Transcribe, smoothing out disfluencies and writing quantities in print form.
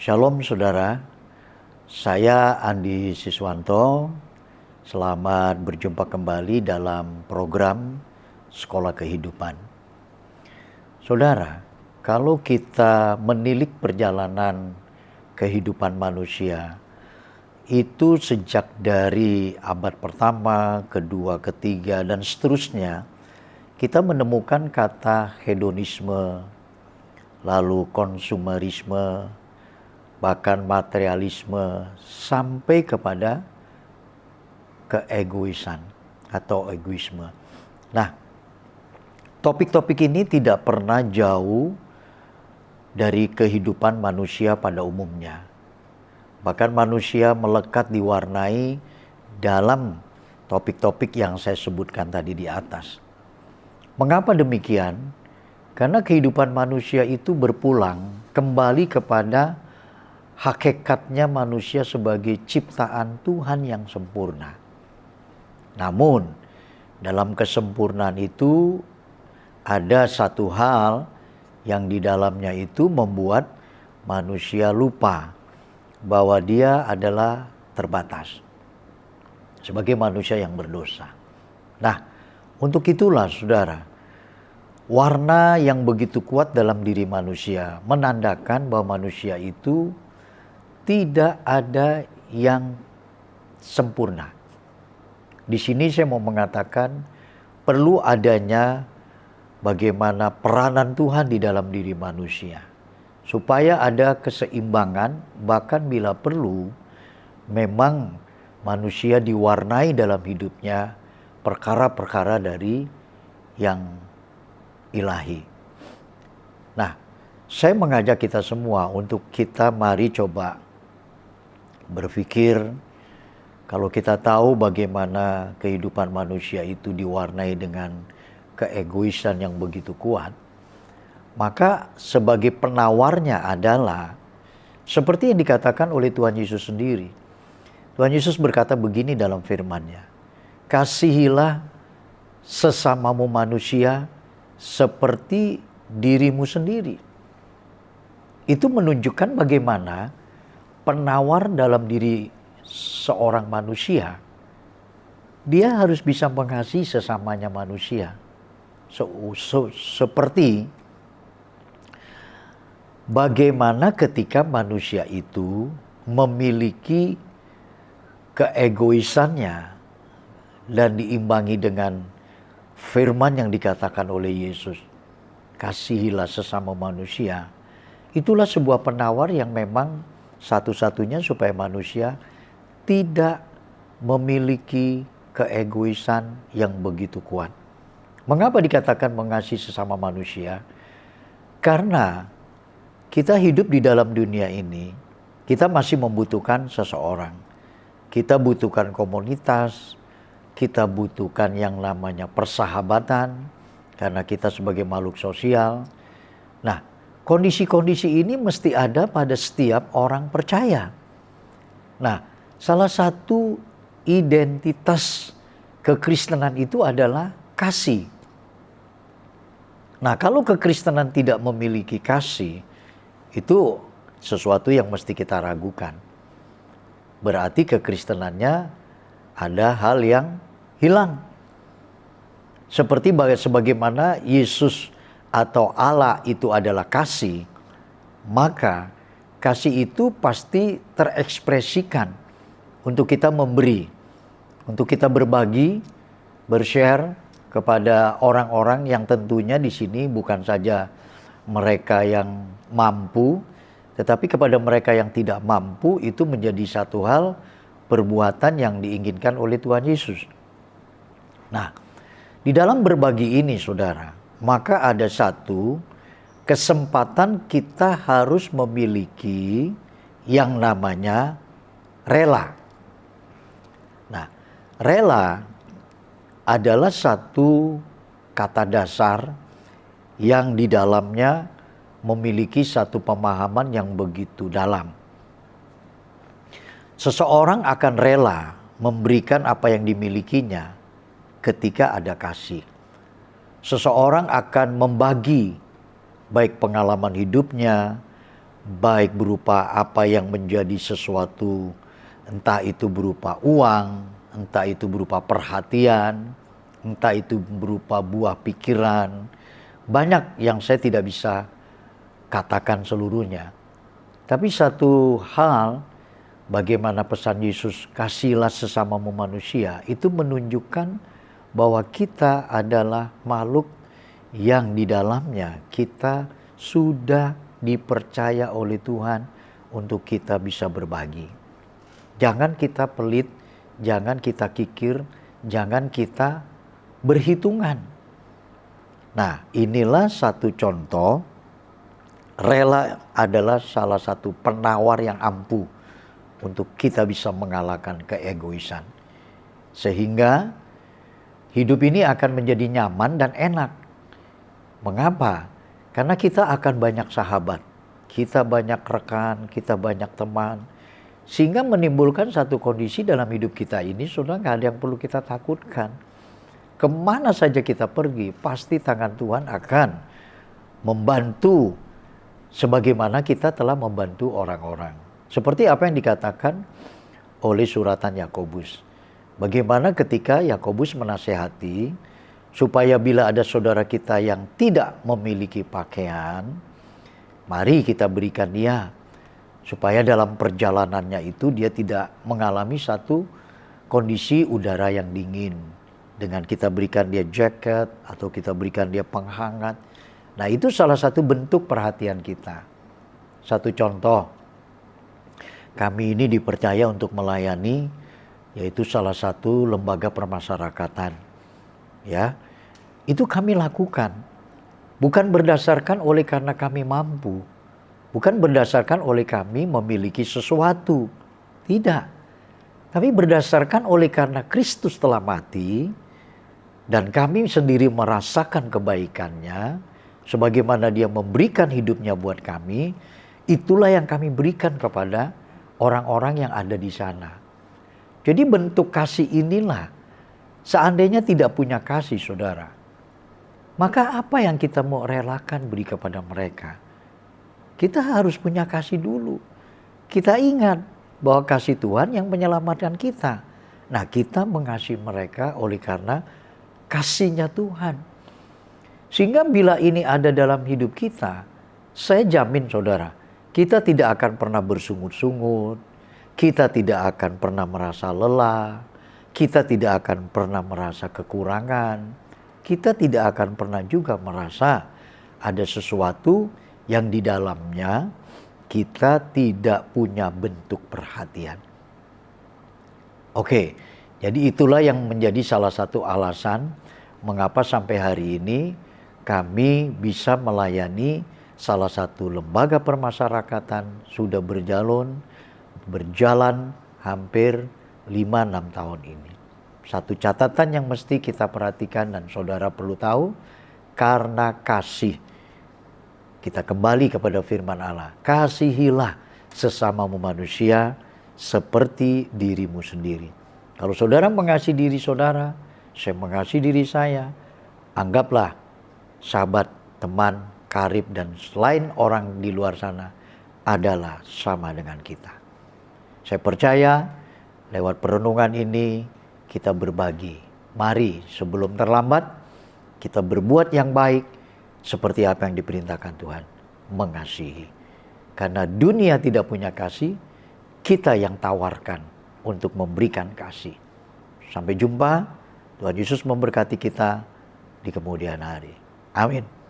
Shalom saudara, saya Andi Siswanto. Selamat berjumpa kembali dalam program Sekolah Kehidupan. Saudara, kalau kita menilik perjalanan kehidupan manusia, itu sejak dari abad pertama, kedua, ketiga, dan seterusnya, kita menemukan kata hedonisme, lalu konsumerisme, bahkan materialisme, sampai kepada keegoisan atau egoisme. Nah, topik-topik ini tidak pernah jauh dari kehidupan manusia pada umumnya. Bahkan manusia melekat diwarnai dalam topik-topik yang saya sebutkan tadi di atas. Mengapa demikian? Karena kehidupan manusia itu berpulang kembali kepada hakikatnya manusia sebagai ciptaan Tuhan yang sempurna. Namun, dalam kesempurnaan itu ada satu hal yang di dalamnya itu membuat manusia lupa bahwa dia adalah terbatas sebagai manusia yang berdosa. Nah, untuk itulah saudara, warna yang begitu kuat dalam diri manusia menandakan bahwa manusia itu tidak ada yang sempurna. Di sini saya mau mengatakan perlu adanya bagaimana peranan Tuhan di dalam diri manusia. Supaya ada keseimbangan, bahkan bila perlu memang manusia diwarnai dalam hidupnya perkara-perkara dari yang ilahi. Nah, saya mengajak kita semua untuk kita mari coba berpikir, kalau kita tahu bagaimana kehidupan manusia itu diwarnai dengan keegoisan yang begitu kuat, maka sebagai penawarnya adalah seperti yang dikatakan oleh Tuhan Yesus sendiri. Tuhan Yesus berkata begini dalam firman-Nya, "Kasihilah sesamamu manusia seperti dirimu sendiri." Itu menunjukkan bagaimana penawar dalam diri seorang manusia, dia harus bisa mengasihi sesamanya manusia. Seperti bagaimana ketika manusia itu memiliki keegoisannya dan diimbangi dengan firman yang dikatakan oleh Yesus, "Kasihilah sesama manusia." Itulah sebuah penawar yang memang satu-satunya supaya manusia tidak memiliki keegoisan yang begitu kuat. Mengapa dikatakan mengasihi sesama manusia? Karena kita hidup di dalam dunia ini, kita masih membutuhkan seseorang. Kita butuhkan komunitas, kita butuhkan yang namanya persahabatan, karena kita sebagai makhluk sosial. Nah, kondisi-kondisi ini mesti ada pada setiap orang percaya. Nah, salah satu identitas kekristenan itu adalah kasih. Nah, kalau kekristenan tidak memiliki kasih, itu sesuatu yang mesti kita ragukan. Berarti kekristenannya ada hal yang hilang. Seperti sebagaimana Yesus atau Allah itu adalah kasih, maka kasih itu pasti terekspresikan untuk kita memberi, untuk kita berbagi, bershare kepada orang-orang yang tentunya di sini bukan saja mereka yang mampu, tetapi kepada mereka yang tidak mampu. Itu menjadi satu hal perbuatan yang diinginkan oleh Tuhan Yesus. Nah, di dalam berbagi ini saudara, maka ada satu kesempatan kita harus memiliki yang namanya rela. Nah, rela adalah satu kata dasar yang di dalamnya memiliki satu pemahaman yang begitu dalam. Seseorang akan rela memberikan apa yang dimilikinya ketika ada kasih. Seseorang akan membagi baik pengalaman hidupnya, baik berupa apa yang menjadi sesuatu, entah itu berupa uang, entah itu berupa perhatian, entah itu berupa buah pikiran. Banyak yang saya tidak bisa katakan seluruhnya. Tapi satu hal, bagaimana pesan Yesus, kasihlah sesamamu manusia, itu menunjukkan bahwa kita adalah makhluk yang di dalamnya kita sudah dipercaya oleh Tuhan untuk kita bisa berbagi. Jangan kita pelit, jangan kita kikir, jangan kita berhitungan. Nah, inilah satu contoh. Rela adalah salah satu penawar yang ampuh untuk kita bisa mengalahkan keegoisan. Sehingga hidup ini akan menjadi nyaman dan enak. Mengapa? Karena kita akan banyak sahabat, kita banyak rekan, kita banyak teman. Sehingga menimbulkan satu kondisi dalam hidup kita ini, sudah nggak ada yang perlu kita takutkan. Kemana saja kita pergi, pasti tangan Tuhan akan membantu sebagaimana kita telah membantu orang-orang. Seperti apa yang dikatakan oleh suratan Yakobus. Bagaimana ketika Yakobus menasehati supaya bila ada saudara kita yang tidak memiliki pakaian, mari kita berikan dia. Supaya dalam perjalanannya itu dia tidak mengalami satu kondisi udara yang dingin. Dengan kita berikan dia jaket atau kita berikan dia penghangat. Nah, itu salah satu bentuk perhatian kita. Satu contoh, kami ini dipercaya untuk melayani, yaitu salah satu lembaga permasyarakatan. Ya, itu kami lakukan. Bukan berdasarkan oleh karena kami mampu. Bukan berdasarkan oleh kami memiliki sesuatu. Tidak. Tapi berdasarkan oleh karena Kristus telah mati. Dan kami sendiri merasakan kebaikannya. Sebagaimana dia memberikan hidupnya buat kami. Itulah yang kami berikan kepada orang-orang yang ada di sana. Jadi bentuk kasih inilah. Seandainya tidak punya kasih, saudara, maka apa yang kita mau relakan beri kepada mereka? Kita harus punya kasih dulu. Kita ingat bahwa kasih Tuhan yang menyelamatkan kita. Nah, kita mengasihi mereka oleh karena kasihnya Tuhan. Sehingga bila ini ada dalam hidup kita, saya jamin saudara, kita tidak akan pernah bersungut-sungut, kita tidak akan pernah merasa lelah, kita tidak akan pernah merasa kekurangan. Kita tidak akan pernah juga merasa ada sesuatu yang di dalamnya kita tidak punya bentuk perhatian. Oke, jadi itulah yang menjadi salah satu alasan mengapa sampai hari ini kami bisa melayani salah satu lembaga permasyarakatan sudah berjalan hampir 5-6 tahun ini. Satu catatan yang mesti kita perhatikan dan saudara perlu tahu, karena kasih. Kita kembali kepada firman Allah. Kasihilah sesamamu manusia seperti dirimu sendiri. Kalau saudara mengasihi diri saudara, saya mengasihi diri saya. Anggaplah sahabat, teman, karib dan selain orang di luar sana adalah sama dengan kita. Saya percaya lewat perenungan ini kita berbagi. Mari sebelum terlambat kita berbuat yang baik seperti apa yang diperintahkan Tuhan. Mengasihi. Karena dunia tidak punya kasih, kita yang tawarkan untuk memberikan kasih. Sampai jumpa. Tuhan Yesus memberkati kita di kemudian hari. Amin.